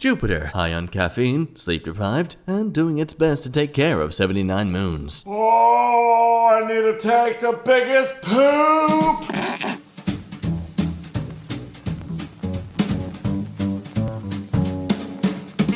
Jupiter, high on caffeine, sleep deprived, and doing its best to take care of 79 moons. Oh, I need to take the biggest poop!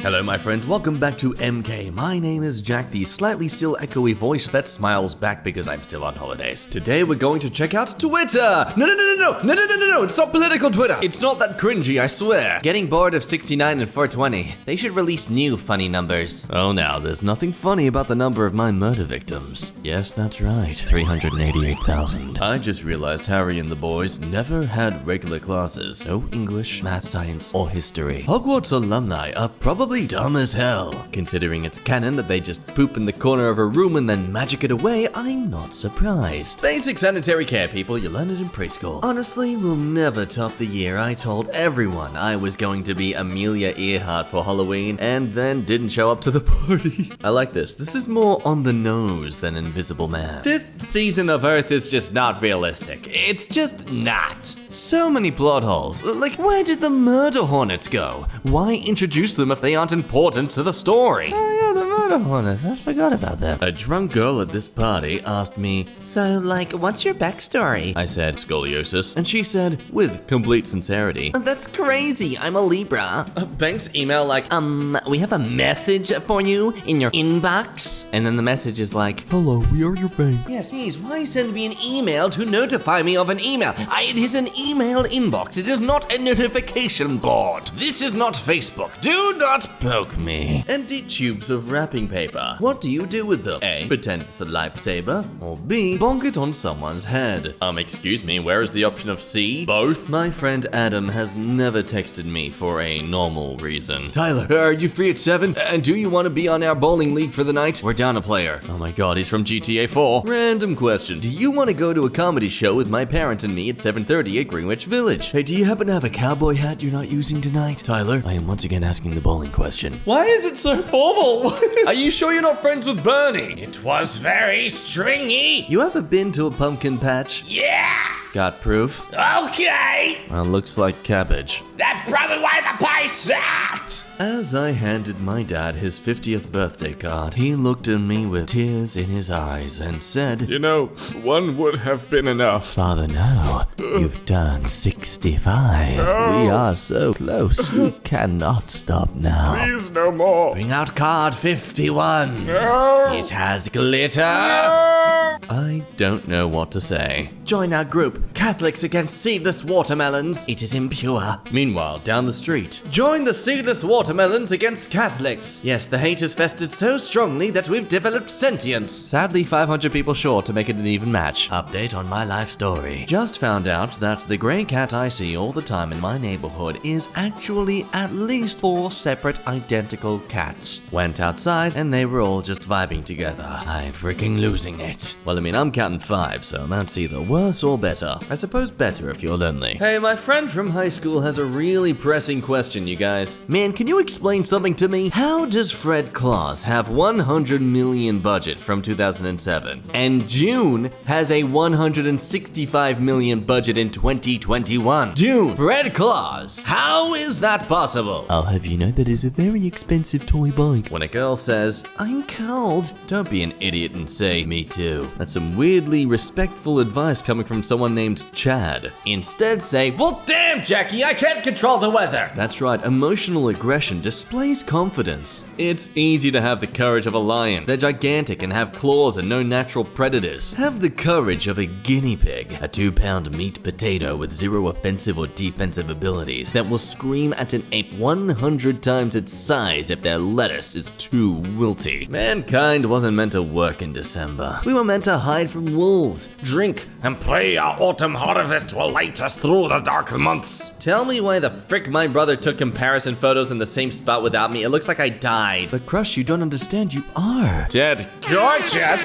Hello my friends, welcome back to EmKay. My name is Jack, the slightly still echoey voice that smiles back because I'm still on holidays. Today we're going to check out Twitter! No, it's not political Twitter! It's not that cringy, I swear. Getting bored of 69 and 420. They should release new funny numbers. Oh now, there's nothing funny about the number of my murder victims. Yes, that's right, 388,000. I just realized Harry and the boys never had regular classes. No English, math, science, or history. Hogwarts alumni are probably dumb as hell. Considering it's canon that they just poop in the corner of a room and then magic it away, I'm not surprised. Basic sanitary care, people, you learn it in preschool. Honestly, we'll never top the year I told everyone I was going to be Amelia Earhart for Halloween and then didn't show up to the party. I like this. This is more on the nose than Invisible Man. This season of Earth is just not realistic. It's just not. So many plot holes. Like, where did the murder hornets go? Why introduce them if they aren't important to the story? Oh yeah, the murder hornets. I forgot about them. A drunk girl at this party asked me, "So, like, what's your backstory?" I said, "Scoliosis." And she said, with complete sincerity, "That's crazy. I'm a Libra." Bank's email like, "We have a message for you in your inbox." And then the message is like, "Hello, we are your bank." Yes, please, why send me an email to notify me of an email? It is an email inbox. It is not a notification board. This is not Facebook. Do not poke me. Empty tubes of wrapping paper. What do you do with them? A, pretend it's a lifesaver, or B, bonk it on someone's head. Excuse me, where is the option of C? Both? My friend Adam has never texted me for a normal reason. Tyler, are you free at 7? And do you want to be on our bowling league for the night? We're down a player. Oh my god, he's from GTA 4. Random question. Do you want to go to a comedy show with my parents and me at 7:30 at Greenwich Village? Hey, do you happen to have a cowboy hat you're not using tonight? Tyler, I am once again asking the bowling question. Why is it so formal? Are you sure you're not friends with Bernie? It was very stringy. You ever been to a pumpkin patch? Yeah. Got proof? Okay. Well, looks like cabbage. That's probably why the pie sucked. As I handed my dad his 50th birthday card, he looked at me with tears in his eyes and said, "You know, one would have been enough." "Father, no. You've turned 65. No. We are so close. We cannot stop now." Please, no more. Bring out card 51. No. It has glitter. No. I don't know what to say. Join our group, Catholics Against Seedless Watermelons. It is impure. Meanwhile, down the street, join the Seedless Watermelons Against Catholics. Yes, the hate has festered so strongly that we've developed sentience. Sadly, 500 people short to make it an even match. Update on my life story. Just found out that the grey cat I see all the time in my neighborhood is actually at least 4 separate identical cats. Went outside and they were all just vibing together. I'm freaking losing it. Well, I mean, I'm counting 5, so that's either worse or better. I suppose better if you're lonely. Hey, my friend from high school has a really pressing question, you guys. Man, can you explain something to me? How does Fred Claus have 100 million budget from 2007, and June has a 165 million budget in 2021? June, Fred Claus, how is that possible? I'll have you know that is a very expensive toy bike. When a girl says, "I'm cold," don't be an idiot and say, "Me too." That's some weirdly respectful advice coming from someone named Chad. Instead say, "Well damn, Jackie, I can't control the weather." That's right, emotional aggression displays confidence. It's easy to have the courage of a lion. They're gigantic and have claws and no natural predators. Have the courage of a guinea pig, a 2-pound meat potato with 0 offensive or defensive abilities that will scream at an ape 100 times its size if their lettuce is too wilty. Mankind wasn't meant to work in December. We were meant to hide from wolves, drink, And pray our autumn harvest will light us through the dark months. Tell me why the frick my brother took comparison photos in the same spot without me. It looks like I died. But Crush, you don't understand. You are dead. Gorgeous.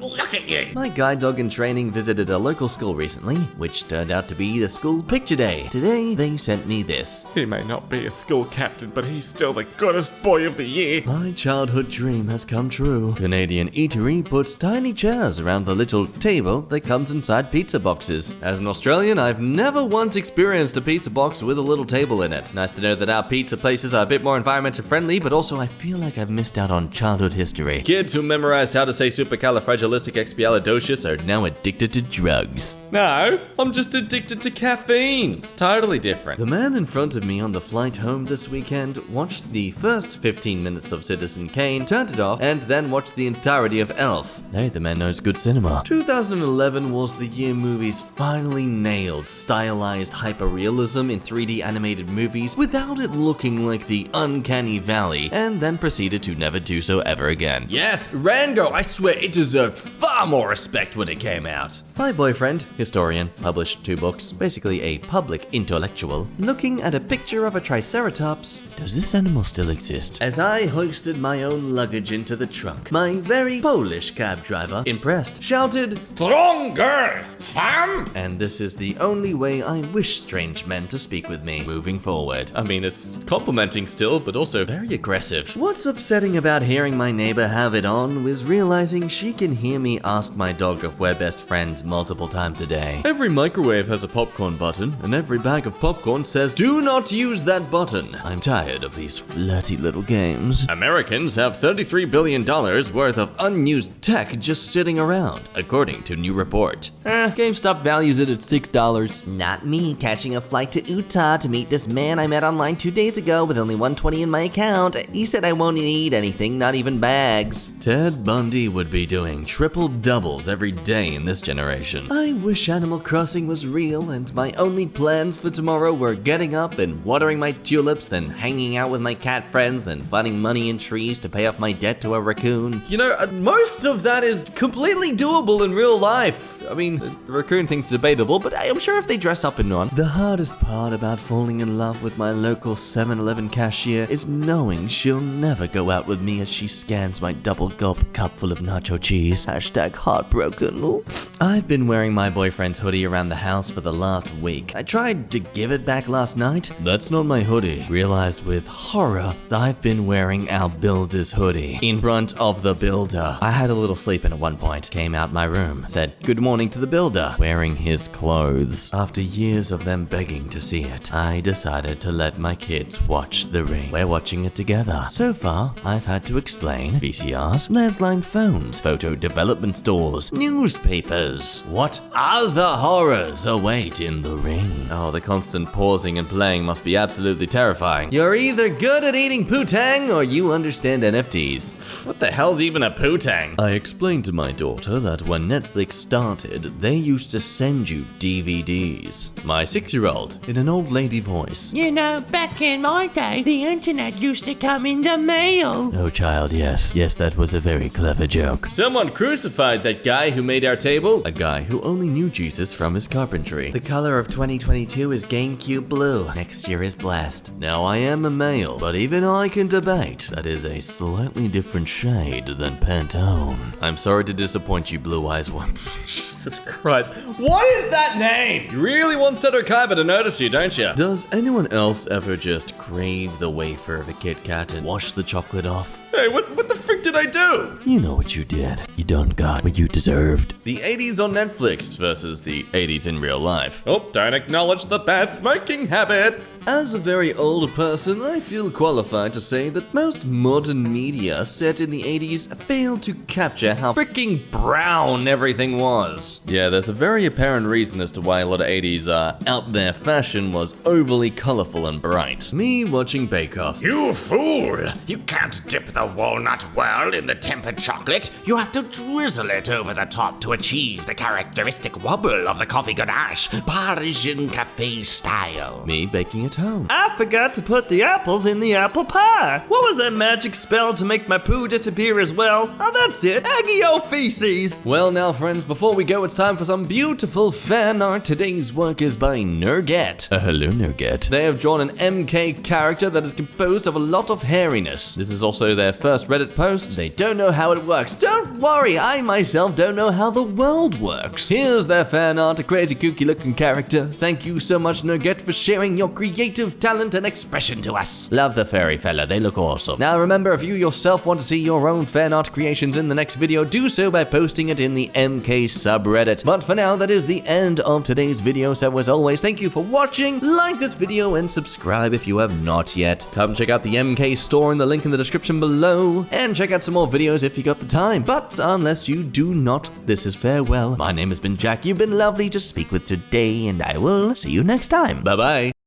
Look at you. My guide dog in training visited a local school recently, which turned out to be the school picture day. Today, they sent me this. He may not be a school captain, but he's still the goodest boy of the year. My childhood dream has come true. Canadian eatery puts tiny chairs around the little table that comes inside pizza boxes. As an Australian, I've never once experienced just a pizza box with a little table in it. Nice to know that our pizza places are a bit more environmentally friendly, but also I feel like I've missed out on childhood history. Kids who memorized how to say supercalifragilisticexpialidocious are now addicted to drugs. No, I'm just addicted to caffeine. It's totally different. The man in front of me on the flight home this weekend watched the first 15 minutes of Citizen Kane, turned it off, and then watched the entirety of Elf. Hey, the man knows good cinema. 2011 was the year movies finally nailed stylized hyperrealism in 3D animated movies without it looking like the uncanny valley, and then proceeded to never do so ever again. Yes, Rango, I swear it deserved far more respect when it came out. My boyfriend, historian, published 2 books, basically a public intellectual, looking at a picture of a triceratops. Does this animal still exist? As I hoisted my own luggage into the trunk, my very Polish cab driver, impressed, shouted, "Strong girl, fam!" And this is the only way I wish strange men to speak with me moving forward. I mean, it's complimenting still, but also very aggressive. What's upsetting about hearing my neighbor have it on was realizing she can hear me ask my dog if we're best friends multiple times a day. Every microwave has a popcorn button, and every bag of popcorn says, "Do not use that button." I'm tired of these flirty little games. Americans have $33 billion worth of unused tech just sitting around, according to new report. GameStop values it at $6. Not me catching a flight to Utah to meet this man I met online 2 days ago with only $120 in my account. He said I won't need anything, not even bags. Ted Bundy would be doing triple doubles every day in this generation. I wish Animal Crossing was real and my only plans for tomorrow were getting up and watering my tulips, then hanging out with my cat friends, then finding money in trees to pay off my debt to a raccoon. You know, most of that is completely doable in real life. I mean, the raccoon thing's debatable, but I'm sure if they dress up in one. The hardest part about falling in love with my local 7-Eleven cashier is knowing she'll never go out with me as she scans my double gulp cup full of nacho cheese. Hashtag heartbroken. I've been wearing my boyfriend's hoodie around the house for the last week. I tried to give it back last night. That's not my hoodie. Realized with horror that I've been wearing our builder's hoodie in front of the builder. I had a little sleep in at one point. Came out my room, said good morning to the builder, wearing his clothes. After years of them begging to see it, I decided to let my kids watch The Ring. We're watching it together. So far, I've had to explain VCRs, landline phones, photo development stores, newspapers. What other horrors await in The Ring? Oh, the constant pausing and playing must be absolutely terrifying. You're either good at eating poo-tang or you understand NFTs. What the hell's even a poo-tang? I explained to my daughter that when Netflix started, they used to send you DVDs. My 6-year-old, in an old lady voice. You know, back in my day, the internet used to come in the mail. Oh, child, yes. Yes, that was a very clever joke. Someone crucified that guy who made our table. A guy who only knew Jesus from his carpentry. The color of 2022 is GameCube blue. Next year is blessed. Now I am a male, but even I can debate that is a slightly different shade than Pantone. I'm sorry to disappoint you, Blue Eyes One. Jesus Christ. What is that name? You really want Seto Kaiba to notice you, don't you? Does anyone else ever just crave the wafer of a Kit Kat and wash the chocolate off? Hey, what the frick did I do? You know what you did. You done got what you deserved. The 80s on Netflix versus the 80s in real life. Oh, don't acknowledge the bad smoking habits. As a very old person, I feel qualified to say that most modern media set in the 80s failed to capture how freaking brown everything was. Yeah, there's a very apparent reason as to why a lot of 80s out there fashion was overly colorful and bright. Me watching Bake Off. You fool! You can't dip the walnut whirl in the tempered chocolate. You have to drizzle it over the top to achieve the characteristic wobble of the coffee ganache, Parisian cafe style. Me baking at home. I forgot to put the apples in the apple pie. What was that magic spell to make my poo disappear as well? Oh, that's it. ARGHGHGH feces. Well, now, friends, before we go, it's time for some beautiful fan art. Today's work is by Nerget. Hello, Nerget. They have drawn an EmKay character that is composed of a lot of hairiness. This is also their first Reddit post, first. They don't know how it works. Don't worry, I myself don't know how the world works. Here's their fan art, a crazy kooky looking character. Thank you so much, Nugget, for sharing your creative talent and expression to us. Love the fairy fella, they look awesome. Now remember, if you yourself want to see your own fan art creations in the next video, do so by posting it in the EmKay subreddit. But for now, that is the end of today's video, so as always, thank you for watching. Like this video and subscribe if you have not yet. Come check out the EmKay store in the link in the description below, and check out some more videos if you got the time. But unless you do not, this is farewell. My name has been Jack, you've been lovely to speak with today, and I will see you next time. Bye-bye.